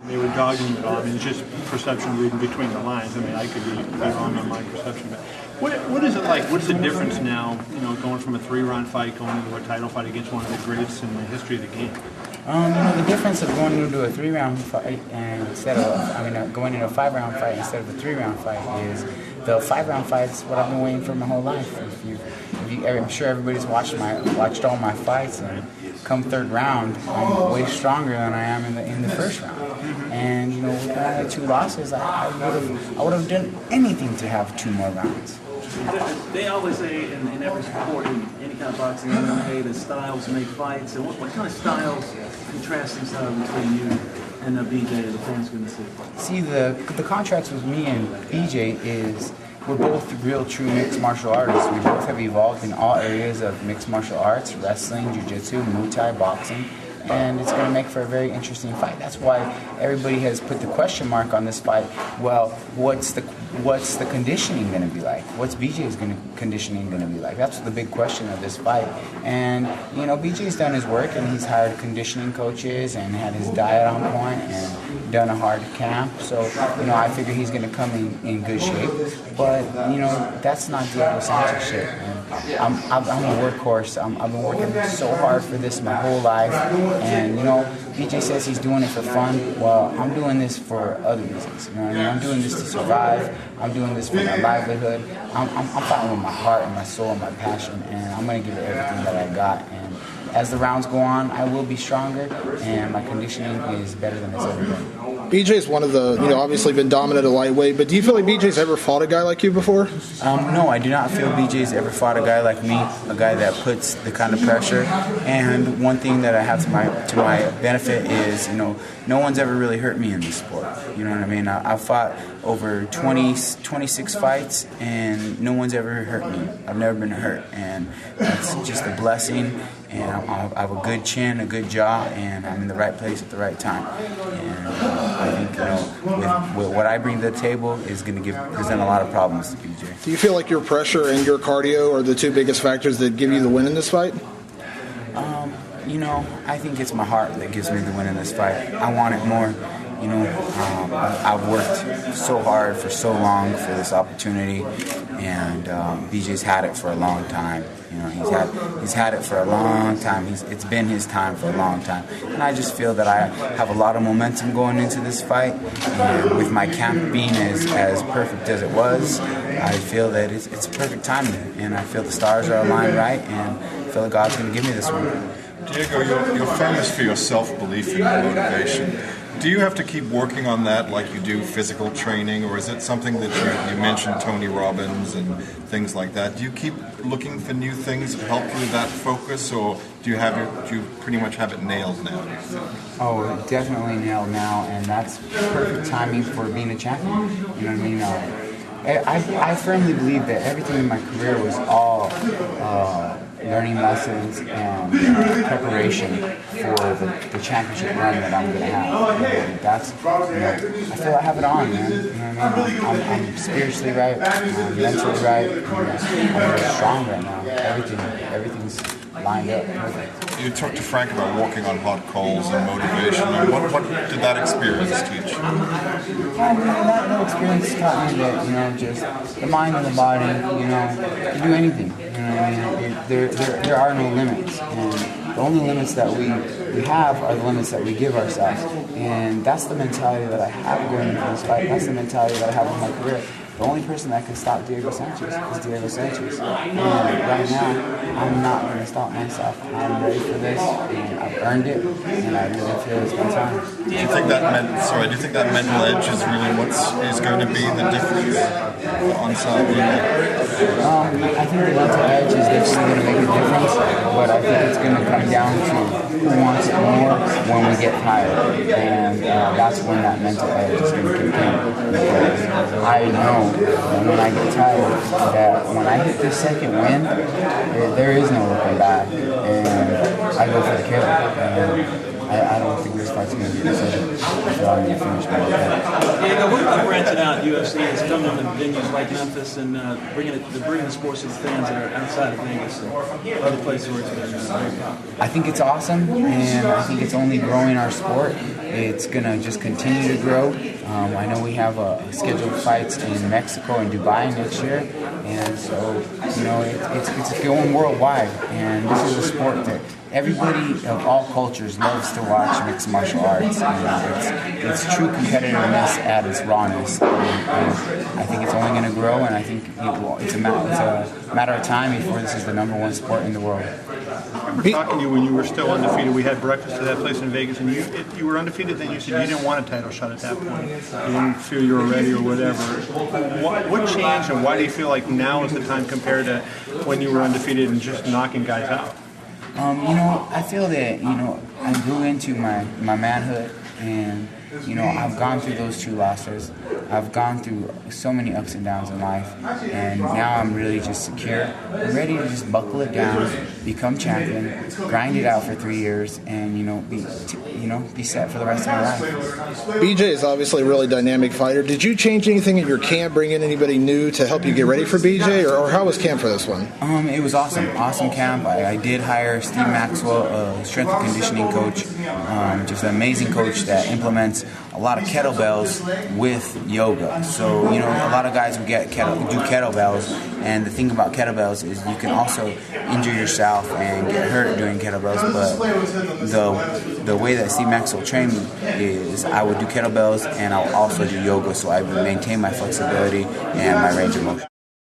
They were dogging it all. I mean, it's just perception reading between the lines. I mean, I could be wrong on my perception, but what is it like? What's the difference now, going from a 3-round fight going into a title fight against one of the greats in the history of the game? The difference of going into a 3-round fight and going into a 5-round fight instead of a 3-round fight is the 5-round fight is what I've been waiting for my whole life. I'm sure everybody's watched all my fights, and come 3rd round, I'm way stronger than I am in the 1st round. And with only 2 losses, I would have done anything to have 2 more rounds. They always say in every sport, in any kind of boxing, MMA, that styles make fights. And what kind of styles, contrasting styles between you and BJ, the fans going to see? See, the contrast with me and BJ is we're both real true mixed martial artists. We both have evolved in all areas of mixed martial arts: wrestling, jiu-jitsu, Muay Thai, boxing. And it's going to make for a very interesting fight. That's why everybody has put the question mark on this fight. Well, what's the conditioning going to be like? What's BJ's conditioning going to be like? That's the big question of this fight. And BJ's done his work, and he's hired conditioning coaches and had his diet on point and done a hard camp. So I figure he's going to come in good shape. But that's not Diego Sanchez shit. I'm a workhorse. I've been working so hard for this my whole life. And BJ says he's doing it for fun. Well, I'm doing this for other reasons. I'm doing this to survive. I'm doing this for my livelihood. I'm fighting with my heart and my soul and my passion, and I'm going to give it everything that I got. And as the rounds go on, I will be stronger, and my conditioning is better than it's ever been. BJ's one of the, obviously been dominant at lightweight, but do you feel like BJ's ever fought a guy like you before? No, I do not feel BJ's ever fought a guy like me, a guy that puts the kind of pressure. And one thing that I have to my benefit is, no one's ever really hurt me in this sport. You know what I mean? I've fought over 26 fights, and no one's ever hurt me. I've never been hurt, and that's just a blessing. And I have a good chin, a good jaw, and I'm in the right place at the right time. And I think, with what I bring to the table is going to present a lot of problems to BJ. Do you feel like your pressure and your cardio are the 2 biggest factors that give you the win in this fight? I think it's my heart that gives me the win in this fight. I want it more. I've worked so hard for so long for this opportunity, and BJ's had it for a long time. He's had it for a long time. It's been his time for a long time, and I just feel that I have a lot of momentum going into this fight. And with my camp being as perfect as it was, I feel that it's perfect timing, and I feel the stars are aligned right, and I feel that God's going to give me this one. Diego, you're famous for your self-belief and your motivation. Do you have to keep working on that like you do physical training, or is it something that you mentioned Tony Robbins and things like that? Do you keep looking for new things that help you with that focus, or do you pretty much have it nailed now? Oh, definitely nailed now, and that's perfect timing for being a champion. You know what I mean? I firmly believe that everything in my career was all learning lessons and preparation for the championship run that I'm going to have. And that's, I feel I have it on, man. You know what I mean? I'm spiritually right, I'm mentally right, I'm really strong right now. Everything's lined up perfect. You talked to Frank about walking on hot coals and motivation. And what did that experience teach you? That experience taught me that, just the mind and the body, can do anything. There are no limits. And the only limits that we have are the limits that we give ourselves. And that's the mentality that I have going into this fight. That's the mentality that I have in my career. The only person that can stop Diego Sanchez is Diego Sanchez. And right now, I'm not going to stop myself. I'm ready for this, and I've earned it, and I really feel it's my time. Do you think that mental edge is really what is going to be the difference on Saturday? I think the mental edge is definitely going to make a difference, but I think it's going to come down to who wants it more when we get tired. And that's when that mental edge is going to kick in. Because I know that when I get tired, that when I hit this second win, there is no looking back. And I go for the kill. And I don't think this fight's going to be decided until I'm going to finish my fight. Yeah, what about branching out? UFC is coming to venues like Memphis and bringing the sports to the fans that are outside of Vegas and other places where it's been very popular. I think it's awesome, and I think it's only growing our sport. It's going to just continue to grow. I know we have scheduled fights in Mexico and Dubai next year, and so, you know, it's going worldwide, and this is a sport that everybody of all cultures loves to watch mixed martial arts. And it's true competitiveness at its rawness. And I think it's only going to grow, and I think it's a matter of time before this is the #1 sport in the world. I remember talking to you when you were still undefeated. We had breakfast at that place in Vegas, and you were undefeated. Then you said you didn't want a title shot at that point. You didn't feel you were ready or whatever. What changed, and why do you feel like now is the time compared to when you were undefeated and just knocking guys out? You know, I feel that, you know, I grew into my manhood, and, you know, I've gone through those 2 losses. I've gone through so many ups and downs in life, and now I'm really just secure. I'm ready to just buckle it down, become champion, grind it out for 3 years, and, you know, be set for the rest of my life. BJ is obviously a really dynamic fighter. Did you change anything in your camp, bring in anybody new to help you get ready for BJ, or how was camp for this one? It was awesome camp. I did hire Steve Maxwell, a strength and conditioning coach, just an amazing coach that implements a lot of kettlebells with yoga. So, you know, a lot of guys would do kettlebells, and the thing about kettlebells is you can also injure yourself and get hurt doing kettlebells, but the way that Steve Maxwell trained me is I would do kettlebells and I'll also do yoga, so I would maintain my flexibility and my range of motion.